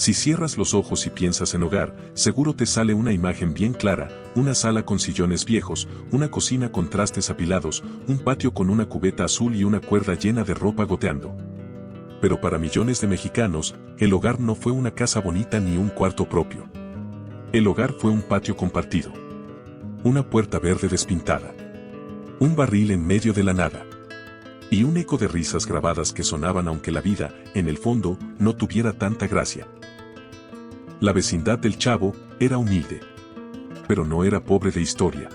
Si cierras los ojos y piensas en hogar, seguro te sale una imagen bien clara, una sala con sillones viejos, una cocina con trastes apilados, un patio con una cubeta azul y una cuerda llena de ropa goteando. Pero para millones de mexicanos, el hogar no fue una casa bonita ni un cuarto propio. El hogar fue un patio compartido. Una puerta verde despintada. Un barril en medio de la nada. Y un eco de risas grabadas que sonaban aunque la vida, en el fondo, no tuviera tanta gracia. La vecindad del Chavo era humilde. Pero no era pobre de historia.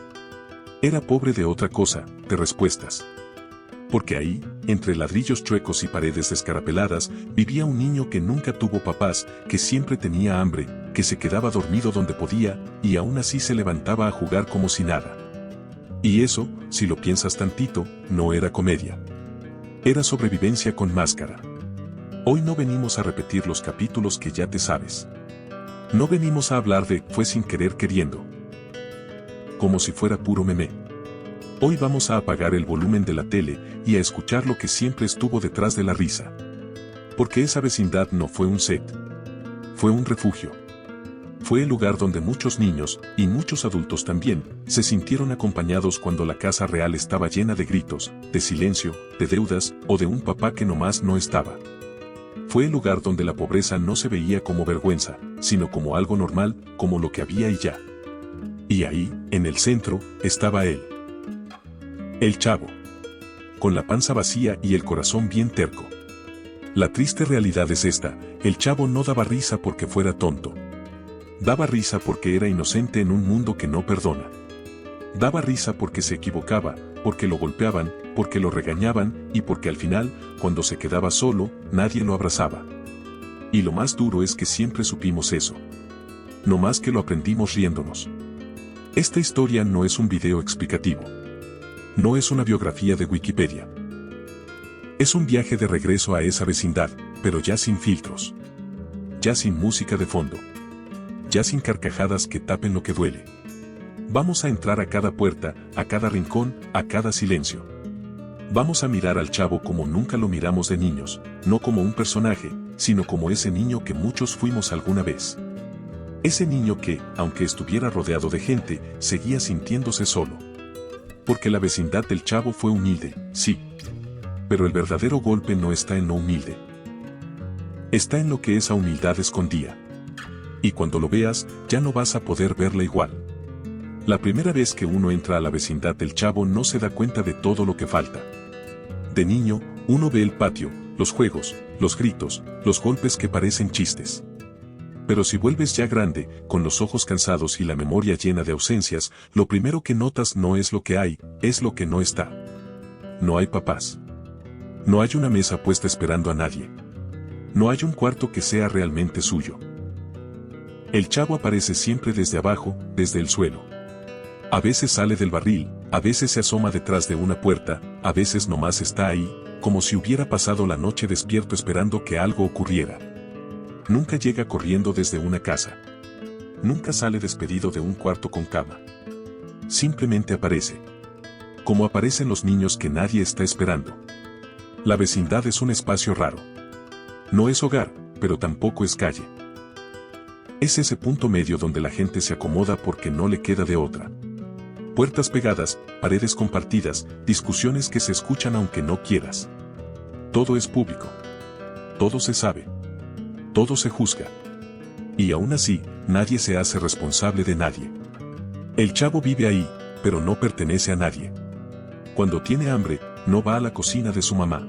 Era pobre de otra cosa, de respuestas. Porque ahí, entre ladrillos chuecos y paredes descarapeladas, vivía un niño que nunca tuvo papás, que siempre tenía hambre, que se quedaba dormido donde podía, y aún así se levantaba a jugar como si nada. Y eso, si lo piensas tantito, no era comedia. Era sobrevivencia con máscara. Hoy no venimos a repetir los capítulos que ya te sabes. No venimos a hablar de fue sin querer queriendo. Como si fuera puro meme. Hoy vamos a apagar el volumen de la tele y a escuchar lo que siempre estuvo detrás de la risa. Porque esa vecindad no fue un set. Fue un refugio. Fue el lugar donde muchos niños, y muchos adultos también, se sintieron acompañados cuando la casa real estaba llena de gritos, de silencio, de deudas, o de un papá que nomás no estaba. Fue el lugar donde la pobreza no se veía como vergüenza, sino como algo normal, como lo que había y ya. Y ahí, en el centro, estaba él. El Chavo. Con la panza vacía y el corazón bien terco. La triste realidad es esta, el Chavo no daba risa porque fuera tonto. Daba risa porque era inocente en un mundo que no perdona. Daba risa porque se equivocaba, porque lo golpeaban, porque lo regañaban, y porque al final, cuando se quedaba solo, nadie lo abrazaba. Y lo más duro es que siempre supimos eso. No más que lo aprendimos riéndonos. Esta historia no es un video explicativo. No es una biografía de Wikipedia. Es un viaje de regreso a esa vecindad, pero ya sin filtros. Ya sin música de fondo. Ya sin carcajadas que tapen lo que duele. Vamos a entrar a cada puerta, a cada rincón, a cada silencio. Vamos a mirar al Chavo como nunca lo miramos de niños, no como un personaje, sino como ese niño que muchos fuimos alguna vez. Ese niño que, aunque estuviera rodeado de gente, seguía sintiéndose solo. Porque la vecindad del Chavo fue humilde, sí. Pero el verdadero golpe no está en lo humilde. Está en lo que esa humildad escondía. Y cuando lo veas, ya no vas a poder verla igual. La primera vez que uno entra a la vecindad del Chavo no se da cuenta de todo lo que falta. De niño, uno ve el patio, los juegos, los gritos, los golpes que parecen chistes. Pero si vuelves ya grande, con los ojos cansados y la memoria llena de ausencias, lo primero que notas no es lo que hay, es lo que no está. No hay papás. No hay una mesa puesta esperando a nadie. No hay un cuarto que sea realmente suyo. El Chavo aparece siempre desde abajo, desde el suelo. A veces sale del barril, a veces se asoma detrás de una puerta, a veces nomás está ahí, como si hubiera pasado la noche despierto esperando que algo ocurriera. Nunca llega corriendo desde una casa. Nunca sale despedido de un cuarto con cama. Simplemente aparece. Como aparecen los niños que nadie está esperando. La vecindad es un espacio raro. No es hogar, pero tampoco es calle. Es ese punto medio donde la gente se acomoda porque no le queda de otra. Puertas pegadas, paredes compartidas, discusiones que se escuchan aunque no quieras. Todo es público. Todo se sabe. Todo se juzga. Y aún así, nadie se hace responsable de nadie. El Chavo vive ahí, pero no pertenece a nadie. Cuando tiene hambre, no va a la cocina de su mamá.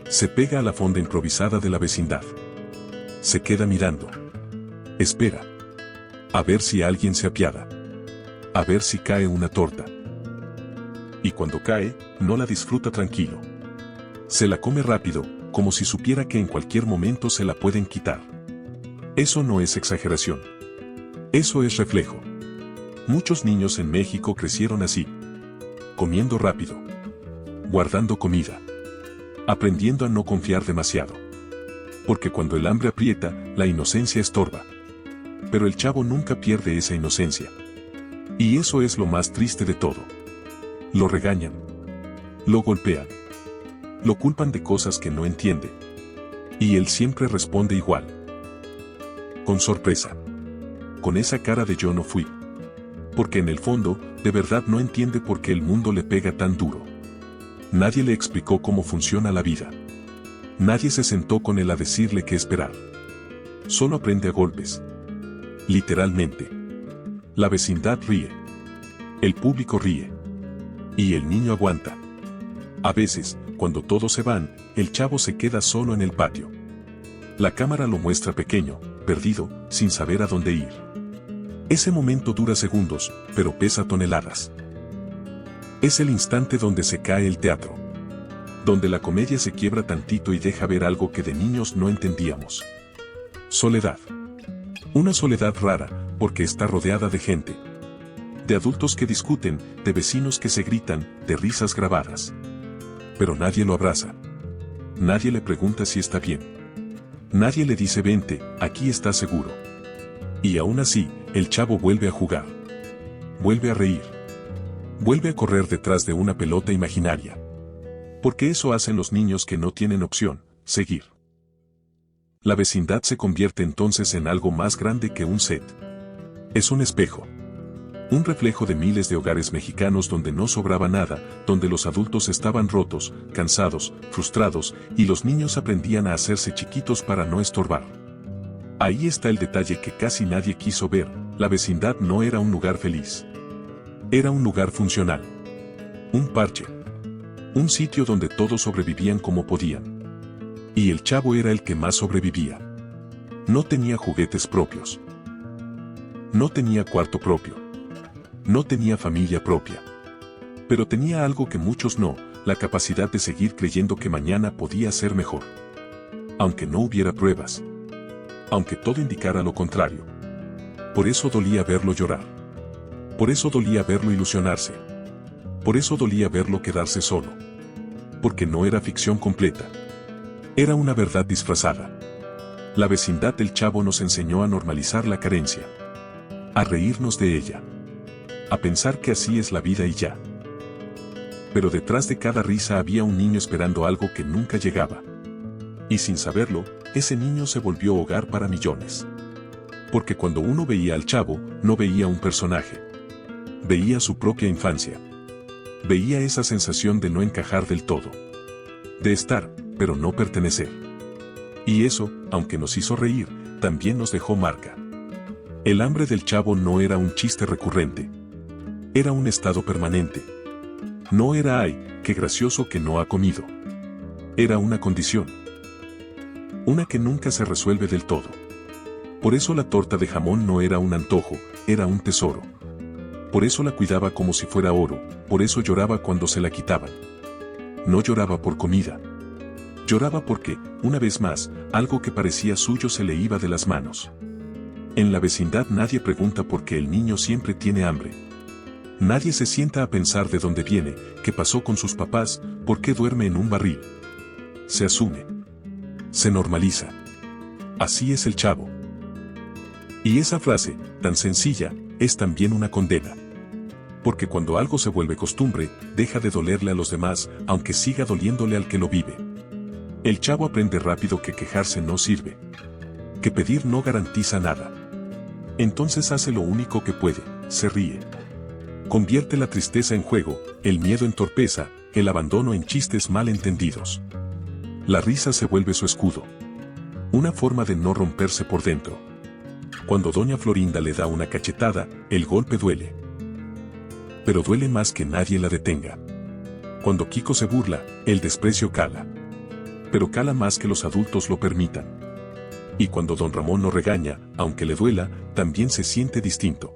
Se pega a la fonda improvisada de la vecindad. Se queda mirando. Espera. A ver si alguien se apiada. A ver si cae una torta. Y cuando cae, no la disfruta tranquilo. Se la come rápido, como si supiera que en cualquier momento se la pueden quitar. Eso no es exageración. Eso es reflejo. Muchos niños en México crecieron así. Comiendo rápido. Guardando comida. Aprendiendo a no confiar demasiado. Porque cuando el hambre aprieta, la inocencia estorba. Pero el Chavo nunca pierde esa inocencia. Y eso es lo más triste de todo. Lo regañan. Lo golpean. Lo culpan de cosas que no entiende. Y él siempre responde igual. Con sorpresa. Con esa cara de yo no fui. Porque en el fondo, de verdad no entiende por qué el mundo le pega tan duro. Nadie le explicó cómo funciona la vida. Nadie se sentó con él a decirle qué esperar. Solo aprende a golpes. Literalmente. La vecindad ríe. El público ríe. Y el niño aguanta. A veces, cuando todos se van, el chavo se queda solo en el patio. La cámara lo muestra pequeño, perdido, sin saber a dónde ir. Ese momento dura segundos, pero pesa toneladas. Es el instante donde se cae el teatro. Donde la comedia se quiebra tantito y deja ver algo que de niños no entendíamos. Soledad. Una soledad rara, porque está rodeada de gente. De adultos que discuten, de vecinos que se gritan, de risas grabadas. Pero nadie lo abraza. Nadie le pregunta si está bien. Nadie le dice vente, aquí estás seguro. Y aún así, el chavo vuelve a jugar. Vuelve a reír. Vuelve a correr detrás de una pelota imaginaria. Porque eso hacen los niños que no tienen opción, seguir. La vecindad se convierte entonces en algo más grande que un set. Es un espejo. Un reflejo de miles de hogares mexicanos donde no sobraba nada, donde los adultos estaban rotos, cansados, frustrados, y los niños aprendían a hacerse chiquitos para no estorbar. Ahí está el detalle que casi nadie quiso ver: la vecindad no era un lugar feliz. Era un lugar funcional. Un parche. Un sitio donde todos sobrevivían como podían. Y el chavo era el que más sobrevivía. No tenía juguetes propios. No tenía cuarto propio. No tenía familia propia. Pero tenía algo que muchos no, la capacidad de seguir creyendo que mañana podía ser mejor. Aunque no hubiera pruebas. Aunque todo indicara lo contrario. Por eso dolía verlo llorar. Por eso dolía verlo ilusionarse. Por eso dolía verlo quedarse solo. Porque no era ficción completa. Era una verdad disfrazada. La vecindad del chavo nos enseñó a normalizar la carencia. A reírnos de ella. A pensar que así es la vida y ya. Pero detrás de cada risa había un niño esperando algo que nunca llegaba. Y sin saberlo, ese niño se volvió hogar para millones. Porque cuando uno veía al chavo, no veía un personaje. Veía su propia infancia. Veía esa sensación de no encajar del todo. De estar, pero no pertenecer. Y eso, aunque nos hizo reír, también nos dejó marca. El hambre del chavo no era un chiste recurrente. Era un estado permanente. No era "ay, qué gracioso que no ha comido". Era una condición. Una que nunca se resuelve del todo. Por eso la torta de jamón no era un antojo, era un tesoro. Por eso la cuidaba como si fuera oro, por eso lloraba cuando se la quitaban. No lloraba por comida. Lloraba porque, una vez más, algo que parecía suyo se le iba de las manos. En la vecindad nadie pregunta por qué el niño siempre tiene hambre. Nadie se sienta a pensar de dónde viene, qué pasó con sus papás, por qué duerme en un barril. Se asume. Se normaliza. Así es el chavo. Y esa frase, tan sencilla, es también una condena. Porque cuando algo se vuelve costumbre, deja de dolerle a los demás, aunque siga doliéndole al que lo vive. El chavo aprende rápido que quejarse no sirve. Que pedir no garantiza nada. Entonces hace lo único que puede, se ríe. Convierte la tristeza en juego, el miedo en torpeza, el abandono en chistes mal entendidos. La risa se vuelve su escudo. Una forma de no romperse por dentro. Cuando doña Florinda le da una cachetada, el golpe duele. Pero duele más que nadie la detenga. Cuando Kiko se burla, el desprecio cala. Pero cala más que los adultos lo permitan. Y cuando don Ramón no regaña, aunque le duela, también se siente distinto.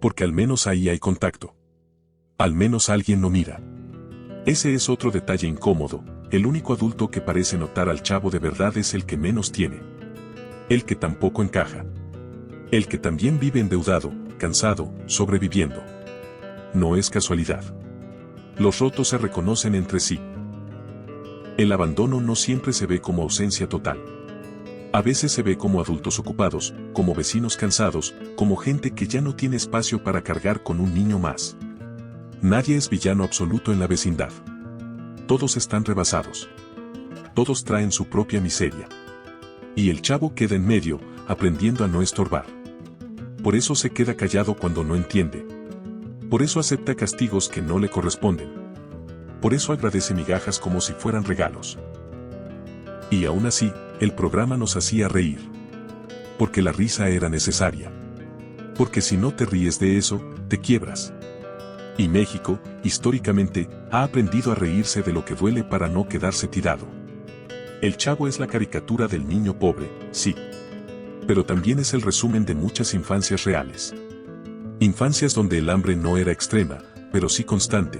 Porque al menos ahí hay contacto. Al menos alguien lo mira. Ese es otro detalle incómodo, el único adulto que parece notar al chavo de verdad es el que menos tiene. El que tampoco encaja. El que también vive endeudado, cansado, sobreviviendo. No es casualidad. Los rotos se reconocen entre sí. El abandono no siempre se ve como ausencia total. A veces se ve como adultos ocupados, como vecinos cansados, como gente que ya no tiene espacio para cargar con un niño más. Nadie es villano absoluto en la vecindad. Todos están rebasados. Todos traen su propia miseria. Y el chavo queda en medio, aprendiendo a no estorbar. Por eso se queda callado cuando no entiende. Por eso acepta castigos que no le corresponden. Por eso agradece migajas como si fueran regalos. Y aún así, el programa nos hacía reír. Porque la risa era necesaria. Porque si no te ríes de eso, te quiebras. Y México, históricamente, ha aprendido a reírse de lo que duele para no quedarse tirado. El Chavo es la caricatura del niño pobre, sí. Pero también es el resumen de muchas infancias reales. Infancias donde el hambre no era extrema, pero sí constante.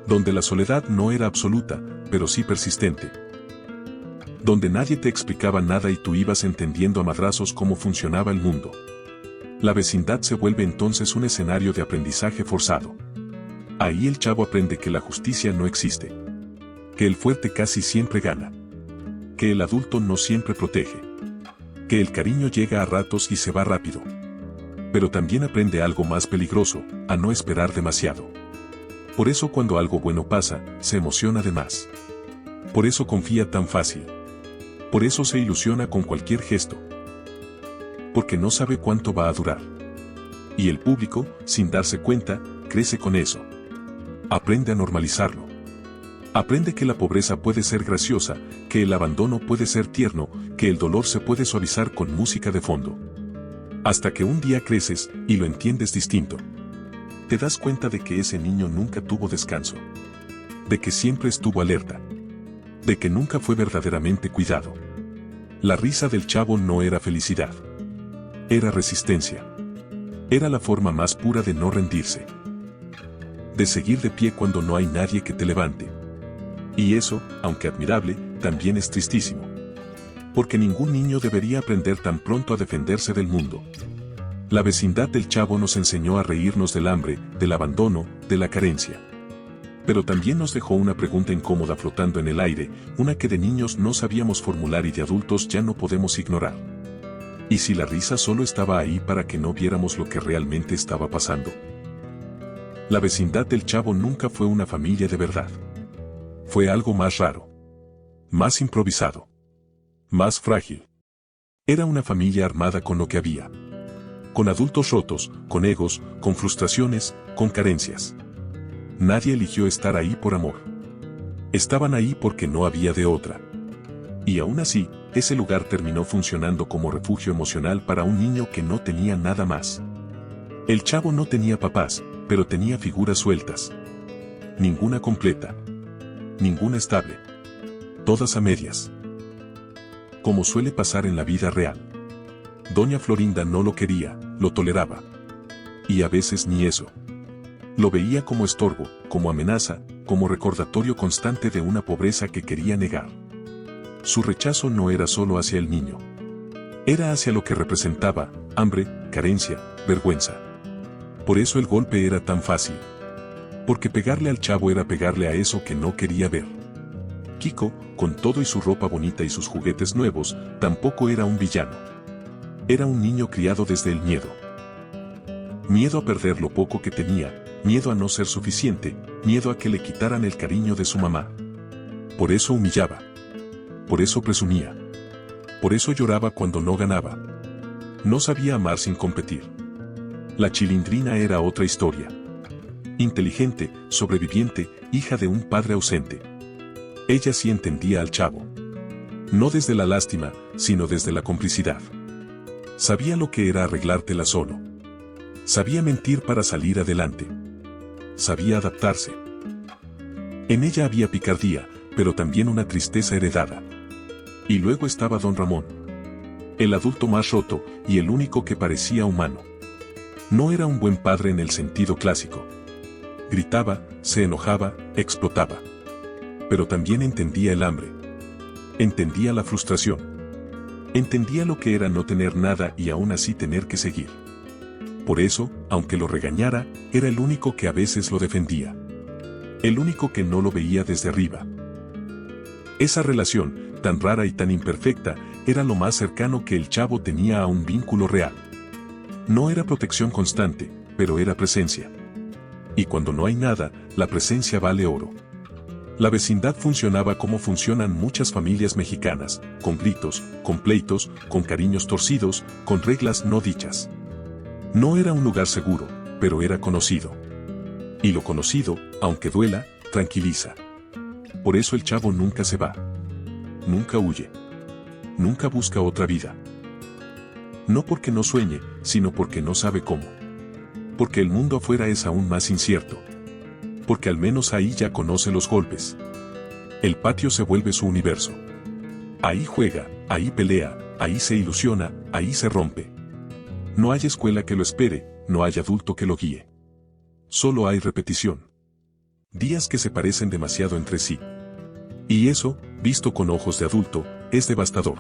Donde la soledad no era absoluta, pero sí persistente. Donde nadie te explicaba nada y tú ibas entendiendo a madrazos cómo funcionaba el mundo. La vecindad se vuelve entonces un escenario de aprendizaje forzado. Ahí el chavo aprende que la justicia no existe. Que el fuerte casi siempre gana. Que el adulto no siempre protege. Que el cariño llega a ratos y se va rápido. Pero también aprende algo más peligroso, a no esperar demasiado. Por eso cuando algo bueno pasa, se emociona de más. Por eso confía tan fácil. Por eso se ilusiona con cualquier gesto. Porque no sabe cuánto va a durar. Y el público, sin darse cuenta, crece con eso. Aprende a normalizarlo. Aprende que la pobreza puede ser graciosa, que el abandono puede ser tierno, que el dolor se puede suavizar con música de fondo. Hasta que un día creces y lo entiendes distinto. Te das cuenta de que ese niño nunca tuvo descanso. De que siempre estuvo alerta. De que nunca fue verdaderamente cuidado. La risa del chavo no era felicidad. Era resistencia. Era la forma más pura de no rendirse. De seguir de pie cuando no hay nadie que te levante. Y eso, aunque admirable, también es tristísimo. Porque ningún niño debería aprender tan pronto a defenderse del mundo. La vecindad del chavo nos enseñó a reírnos del hambre, del abandono, de la carencia. Pero también nos dejó una pregunta incómoda flotando en el aire, una que de niños no sabíamos formular y de adultos ya no podemos ignorar. ¿Y si la risa solo estaba ahí para que no viéramos lo que realmente estaba pasando? La vecindad del chavo nunca fue una familia de verdad. Fue algo más raro. Más improvisado. Más frágil. Era una familia armada con lo que había. Con adultos rotos, con egos, con frustraciones, con carencias. Nadie eligió estar ahí por amor. Estaban ahí porque no había de otra. Y aún así, ese lugar terminó funcionando como refugio emocional para un niño que no tenía nada más. El chavo no tenía papás, pero tenía figuras sueltas. Ninguna completa. Ninguna estable. Todas a medias. Como suele pasar en la vida real. Doña Florinda no lo quería, lo toleraba. Y a veces ni eso. Lo veía como estorbo, como amenaza, como recordatorio constante de una pobreza que quería negar. Su rechazo no era solo hacia el niño. Era hacia lo que representaba, hambre, carencia, vergüenza. Por eso el golpe era tan fácil. Porque pegarle al chavo era pegarle a eso que no quería ver. Kiko, con todo y su ropa bonita y sus juguetes nuevos, tampoco era un villano. Era un niño criado desde el miedo. Miedo a perder lo poco que tenía, miedo a no ser suficiente, miedo a que le quitaran el cariño de su mamá. Por eso humillaba. Por eso presumía. Por eso lloraba cuando no ganaba. No sabía amar sin competir. La Chilindrina era otra historia. Inteligente, sobreviviente, hija de un padre ausente. Ella sí entendía al chavo. No desde la lástima, sino desde la complicidad. Sabía lo que era arreglártela solo. Sabía mentir para salir adelante. Sabía adaptarse. En ella había picardía, pero también una tristeza heredada. Y luego estaba don Ramón. El adulto más roto, y el único que parecía humano. No era un buen padre en el sentido clásico. Gritaba, se enojaba, explotaba. Pero también entendía el hambre. Entendía la frustración. Entendía lo que era no tener nada y aún así tener que seguir. Por eso, aunque lo regañara, era el único que a veces lo defendía. El único que no lo veía desde arriba. Esa relación, tan rara y tan imperfecta, era lo más cercano que el chavo tenía a un vínculo real. No era protección constante, pero era presencia. Y cuando no hay nada, la presencia vale oro. La vecindad funcionaba como funcionan muchas familias mexicanas, con gritos, con pleitos, con cariños torcidos, con reglas no dichas. No era un lugar seguro, pero era conocido. Y lo conocido, aunque duela, tranquiliza. Por eso el chavo nunca se va. Nunca huye. Nunca busca otra vida. No porque no sueñe, sino porque no sabe cómo. Porque el mundo afuera es aún más incierto. Porque al menos ahí ya conoce los golpes. El patio se vuelve su universo. Ahí juega, ahí pelea, ahí se ilusiona, ahí se rompe. No hay escuela que lo espere, no hay adulto que lo guíe. Solo hay repetición. Días que se parecen demasiado entre sí. Y eso, visto con ojos de adulto, es devastador.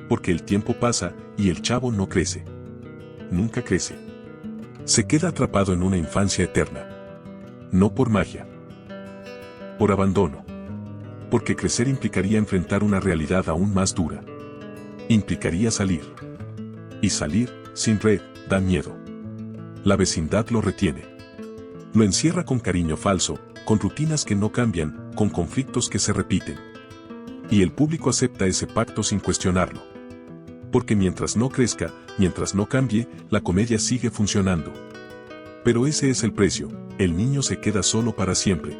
Porque el tiempo pasa y el chavo no crece. Nunca crece. Se queda atrapado en una infancia eterna. No por magia. Por abandono. Porque crecer implicaría enfrentar una realidad aún más dura. Implicaría salir. Y salir, sin red, da miedo. La vecindad lo retiene. Lo encierra con cariño falso, con rutinas que no cambian, con conflictos que se repiten. Y el público acepta ese pacto sin cuestionarlo. Porque mientras no crezca, mientras no cambie, la comedia sigue funcionando. Pero ese es el precio, el niño se queda solo para siempre.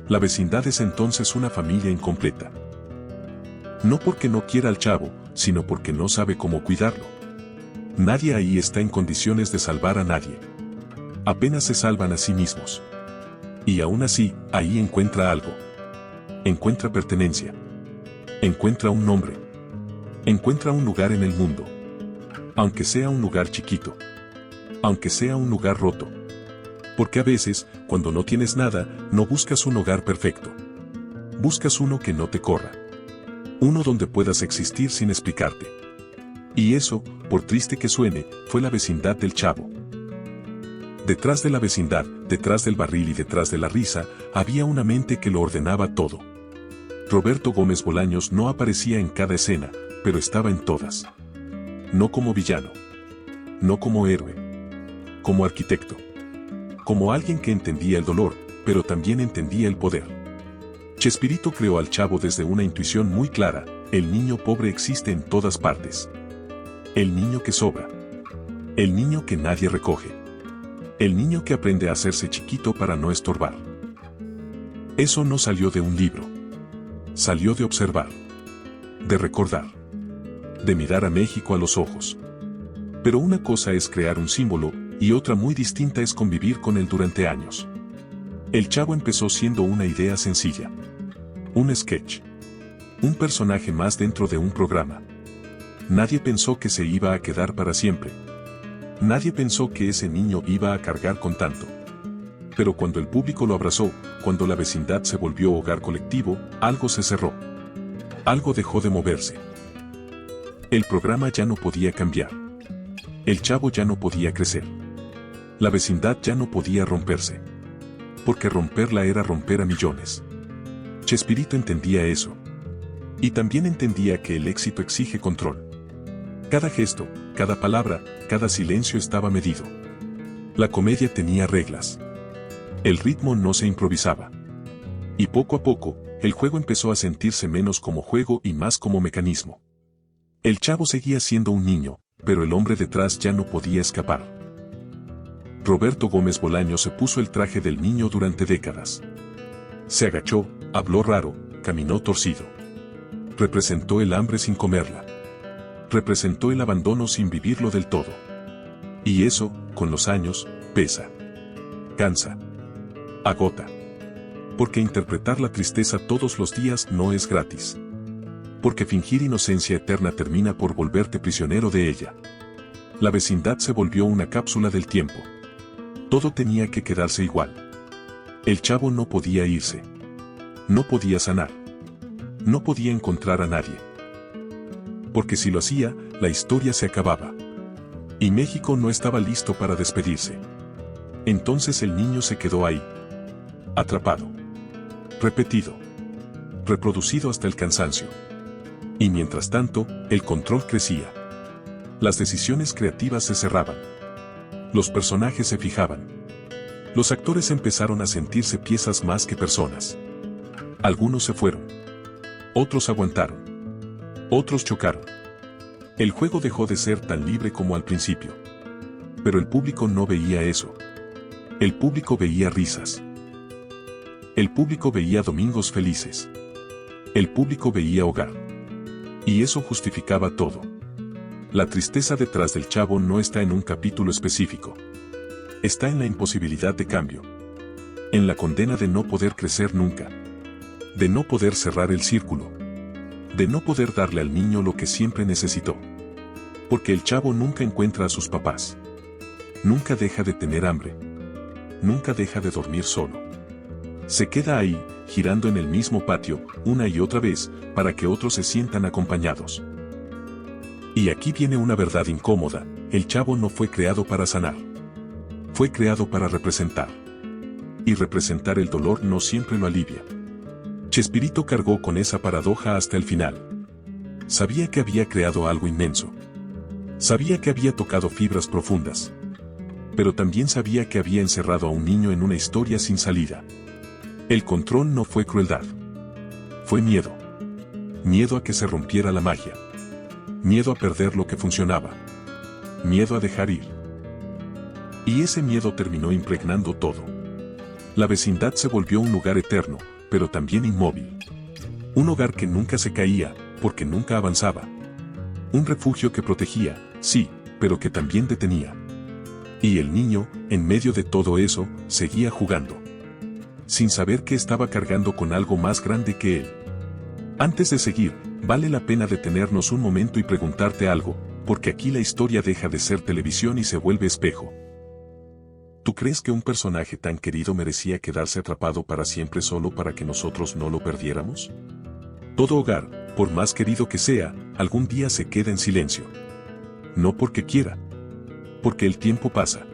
La vecindad es entonces una familia incompleta. No porque no quiera al chavo, sino porque no sabe cómo cuidarlo. Nadie ahí está en condiciones de salvar a nadie. Apenas se salvan a sí mismos. Y aún así, ahí encuentra algo. Encuentra pertenencia. Encuentra un nombre. Encuentra un lugar en el mundo. Aunque sea un lugar chiquito. Aunque sea un lugar roto. Porque a veces, cuando no tienes nada, no buscas un hogar perfecto. Buscas uno que no te corra. Uno donde puedas existir sin explicarte. Y eso, por triste que suene, fue la vecindad del chavo. Detrás de la vecindad, detrás del barril y detrás de la risa, había una mente que lo ordenaba todo. Roberto Gómez Bolaños no aparecía en cada escena, pero estaba en todas. No como villano. No como héroe. Como arquitecto. Como alguien que entendía el dolor, pero también entendía el poder. Chespirito creó al chavo desde una intuición muy clara: el niño pobre existe en todas partes. El niño que sobra. El niño que nadie recoge. El niño que aprende a hacerse chiquito para no estorbar. Eso no salió de un libro. Salió de observar. De recordar. De mirar a México a los ojos. Pero una cosa es crear un símbolo, y otra muy distinta es convivir con él durante años. El chavo empezó siendo una idea sencilla. Un sketch. Un personaje más dentro de un programa. Nadie pensó que se iba a quedar para siempre. Nadie pensó que ese niño iba a cargar con tanto. Pero cuando el público lo abrazó, cuando la vecindad se volvió hogar colectivo, algo se cerró. Algo dejó de moverse. El programa ya no podía cambiar. El chavo ya no podía crecer. La vecindad ya no podía romperse. Porque romperla era romper a millones. Chespirito entendía eso. Y también entendía que el éxito exige control. Cada gesto, cada palabra, cada silencio estaba medido. La comedia tenía reglas. El ritmo no se improvisaba. Y poco a poco, el juego empezó a sentirse menos como juego y más como mecanismo. El chavo seguía siendo un niño, pero el hombre detrás ya no podía escapar. Roberto Gómez Bolaños se puso el traje del niño durante décadas. Se agachó, habló raro, caminó torcido. Representó el hambre sin comerla. Representó el abandono sin vivirlo del todo. Y eso, con los años, pesa. Cansa. Agota. Porque interpretar la tristeza todos los días no es gratis. Porque fingir inocencia eterna termina por volverte prisionero de ella. La vecindad se volvió una cápsula del tiempo. Todo tenía que quedarse igual. El chavo no podía irse. No podía sanar. No podía encontrar a nadie. Porque si lo hacía, la historia se acababa. Y México no estaba listo para despedirse. Entonces el niño se quedó ahí. Atrapado. Repetido. Reproducido hasta el cansancio. Y mientras tanto, el control crecía. Las decisiones creativas se cerraban. Los personajes se fijaban. Los actores empezaron a sentirse piezas más que personas. Algunos se fueron. Otros aguantaron. Otros chocaron. El juego dejó de ser tan libre como al principio. Pero el público no veía eso. El público veía risas. El público veía domingos felices. El público veía hogar. Y eso justificaba todo. La tristeza detrás del Chavo no está en un capítulo específico. Está en la imposibilidad de cambio. En la condena de no poder crecer nunca. De no poder cerrar el círculo. De no poder darle al niño lo que siempre necesitó. Porque el Chavo nunca encuentra a sus papás. Nunca deja de tener hambre. Nunca deja de dormir solo. Se queda ahí, girando en el mismo patio, una y otra vez, para que otros se sientan acompañados. Y aquí viene una verdad incómoda: el Chavo no fue creado para sanar. Fue creado para representar. Y representar el dolor no siempre lo alivia. Chespirito cargó con esa paradoja hasta el final. Sabía que había creado algo inmenso. Sabía que había tocado fibras profundas. Pero también sabía que había encerrado a un niño en una historia sin salida. El control no fue crueldad. Fue miedo. Miedo a que se rompiera la magia. Miedo a perder lo que funcionaba. Miedo a dejar ir. Y ese miedo terminó impregnando todo. La vecindad se volvió un lugar eterno, pero también inmóvil. Un hogar que nunca se caía, porque nunca avanzaba. Un refugio que protegía, sí, pero que también detenía. Y el niño, en medio de todo eso, seguía jugando. Sin saber que estaba cargando con algo más grande que él. Antes de seguir, vale la pena detenernos un momento y preguntarte algo, porque aquí la historia deja de ser televisión y se vuelve espejo. ¿Tú crees que un personaje tan querido merecía quedarse atrapado para siempre solo para que nosotros no lo perdiéramos? Todo hogar, por más querido que sea, algún día se queda en silencio. No porque quiera. Porque el tiempo pasa.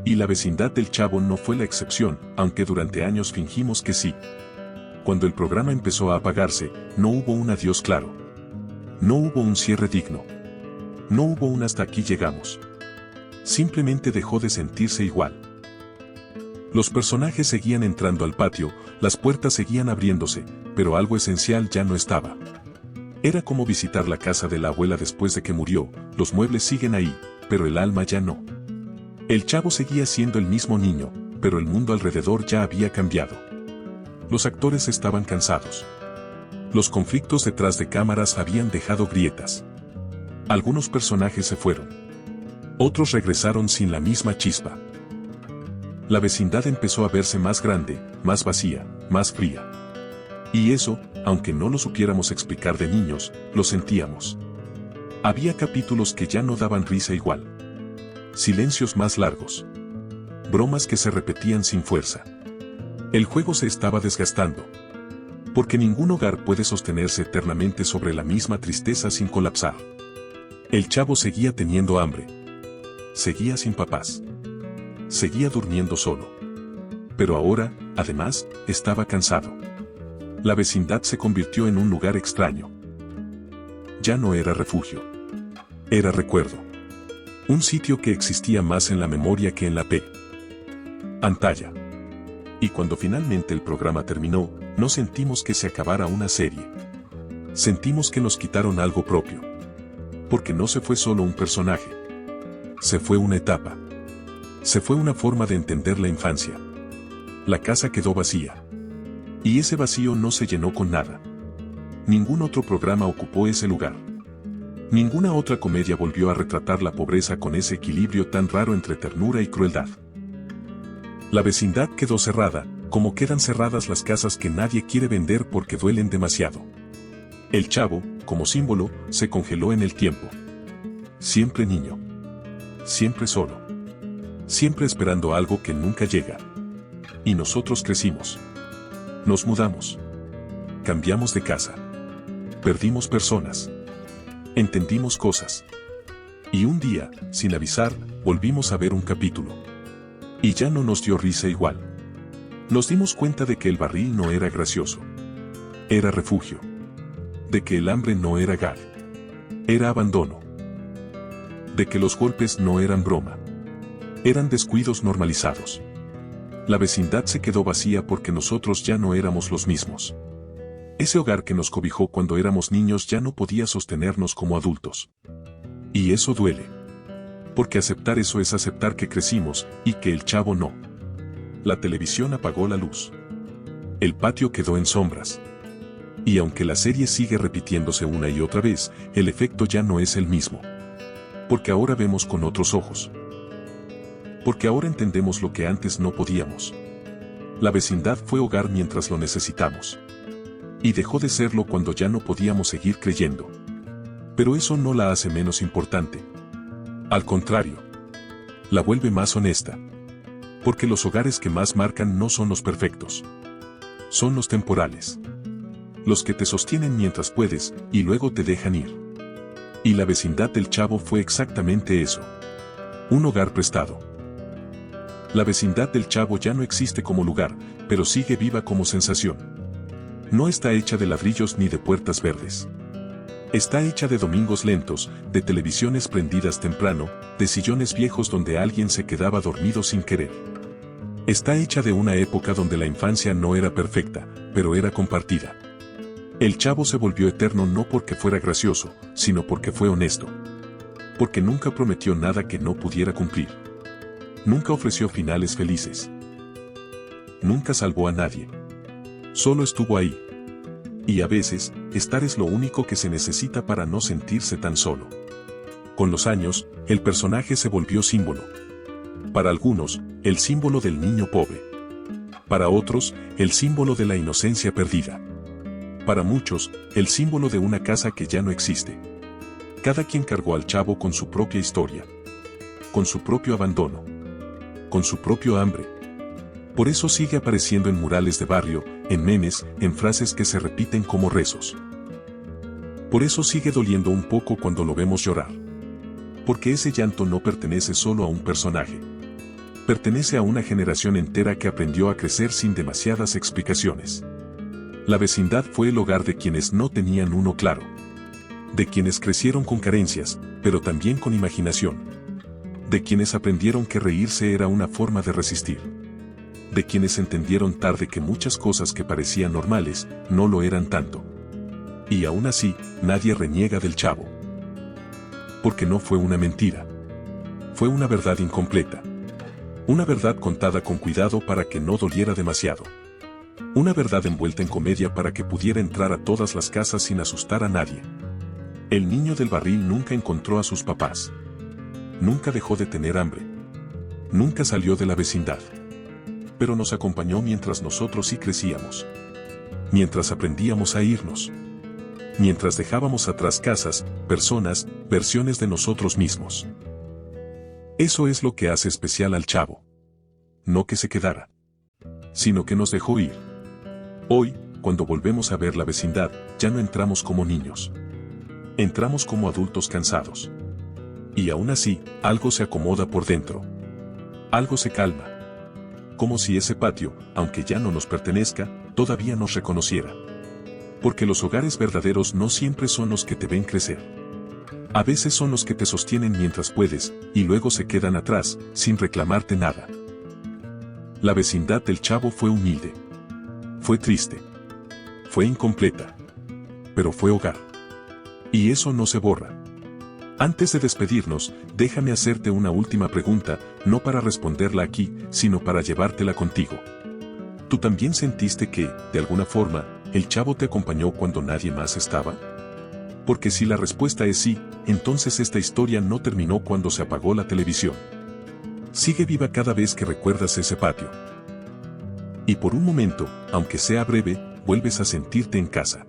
Y la vecindad del Chavo no fue la excepción, aunque durante años fingimos que sí. Cuando el programa empezó a apagarse, no hubo un adiós claro. No hubo un cierre digno. No hubo un hasta aquí llegamos. Simplemente dejó de sentirse igual. Los personajes seguían entrando al patio, las puertas seguían abriéndose, pero algo esencial ya no estaba. Era como visitar la casa de la abuela después de que murió, los muebles siguen ahí, pero el alma ya no. El Chavo seguía siendo el mismo niño, pero el mundo alrededor ya había cambiado. Los actores estaban cansados. Los conflictos detrás de cámaras habían dejado grietas. Algunos personajes se fueron. Otros regresaron sin la misma chispa. La vecindad empezó a verse más grande, más vacía, más fría. Y eso, aunque no lo supiéramos explicar de niños, lo sentíamos. Había capítulos que ya no daban risa igual. Silencios más largos. Bromas que se repetían sin fuerza. El juego se estaba desgastando. Porque ningún hogar puede sostenerse eternamente sobre la misma tristeza sin colapsar. El Chavo seguía teniendo hambre. Seguía sin papás. Seguía durmiendo solo. Pero ahora, además, estaba cansado. La vecindad se convirtió en un lugar extraño. Ya no era refugio. Era recuerdo. Un sitio que existía más en la memoria que en la pantalla. Y cuando finalmente el programa terminó, no sentimos que se acabara una serie. Sentimos que nos quitaron algo propio. Porque no se fue solo un personaje. Se fue una etapa. Se fue una forma de entender la infancia. La casa quedó vacía. Y ese vacío no se llenó con nada. Ningún otro programa ocupó ese lugar. Ninguna otra comedia volvió a retratar la pobreza con ese equilibrio tan raro entre ternura y crueldad. La vecindad quedó cerrada, como quedan cerradas las casas que nadie quiere vender porque duelen demasiado. El Chavo, como símbolo, se congeló en el tiempo. Siempre niño. Siempre solo. Siempre esperando algo que nunca llega. Y nosotros crecimos. Nos mudamos. Cambiamos de casa. Perdimos personas. Entendimos cosas. Y un día, sin avisar, volvimos a ver un capítulo. Y ya no nos dio risa igual. Nos dimos cuenta de que el barril no era gracioso. Era refugio. De que el hambre no era gag. Era abandono. De que los golpes no eran broma. Eran descuidos normalizados. La vecindad se quedó vacía porque nosotros ya no éramos los mismos. Ese hogar que nos cobijó cuando éramos niños ya no podía sostenernos como adultos. Y eso duele. Porque aceptar eso es aceptar que crecimos y que el chavo no. La televisión apagó la luz. El patio quedó en sombras. Y aunque la serie sigue repitiéndose una y otra vez, el efecto ya no es el mismo. Porque ahora vemos con otros ojos. Porque ahora entendemos lo que antes no podíamos. La vecindad fue hogar mientras lo necesitamos. Y dejó de serlo cuando ya no podíamos seguir creyendo. Pero eso no la hace menos importante. Al contrario, la vuelve más honesta. Porque los hogares que más marcan no son los perfectos. Son los temporales. Los que te sostienen mientras puedes y luego te dejan ir. Y la vecindad del chavo fue exactamente eso. Un hogar prestado. La vecindad del chavo ya no existe como lugar, pero sigue viva como sensación. No está hecha de ladrillos ni de puertas verdes. Está hecha de domingos lentos, de televisiones prendidas temprano, de sillones viejos donde alguien se quedaba dormido sin querer. Está hecha de una época donde la infancia no era perfecta, pero era compartida. El chavo se volvió eterno no porque fuera gracioso, sino porque fue honesto. Porque nunca prometió nada que no pudiera cumplir. Nunca ofreció finales felices. Nunca salvó a nadie. Solo estuvo ahí. Y a veces, estar es lo único que se necesita para no sentirse tan solo. Con los años, el personaje se volvió símbolo. Para algunos, el símbolo del niño pobre. Para otros, el símbolo de la inocencia perdida. Para muchos, el símbolo de una casa que ya no existe. Cada quien cargó al chavo con su propia historia. Con su propio abandono. Con su propio hambre. Por eso sigue apareciendo en murales de barrio, en memes, en frases que se repiten como rezos. Por eso sigue doliendo un poco cuando lo vemos llorar. Porque ese llanto no pertenece solo a un personaje. Pertenece a una generación entera que aprendió a crecer sin demasiadas explicaciones. La vecindad fue el hogar de quienes no tenían uno claro. De quienes crecieron con carencias, pero también con imaginación. De quienes aprendieron que reírse era una forma de resistir. De quienes entendieron tarde que muchas cosas que parecían normales, no lo eran tanto. Y aún así, nadie reniega del chavo. Porque no fue una mentira. Fue una verdad incompleta. Una verdad contada con cuidado para que no doliera demasiado. Una verdad envuelta en comedia para que pudiera entrar a todas las casas sin asustar a nadie. El niño del barril nunca encontró a sus papás. Nunca dejó de tener hambre. Nunca salió de la vecindad. Pero nos acompañó mientras nosotros sí crecíamos. Mientras aprendíamos a irnos. Mientras dejábamos atrás casas, personas, versiones de nosotros mismos. Eso es lo que hace especial al chavo. No que se quedara, sino que nos dejó ir. Hoy, cuando volvemos a ver la vecindad, ya no entramos como niños. Entramos como adultos cansados. Y aún así, algo se acomoda por dentro. Algo se calma. Como si ese patio, aunque ya no nos pertenezca, todavía nos reconociera. Porque los hogares verdaderos no siempre son los que te ven crecer. A veces son los que te sostienen mientras puedes, y luego se quedan atrás, sin reclamarte nada. La vecindad del chavo fue humilde. Fue triste. Fue incompleta. Pero fue hogar. Y eso no se borra. Antes de despedirnos, déjame hacerte una última pregunta, no para responderla aquí, sino para llevártela contigo. ¿Tú también sentiste que, de alguna forma, el chavo te acompañó cuando nadie más estaba? Porque si la respuesta es sí, entonces esta historia no terminó cuando se apagó la televisión. Sigue viva cada vez que recuerdas ese patio. Y por un momento, aunque sea breve, vuelves a sentirte en casa.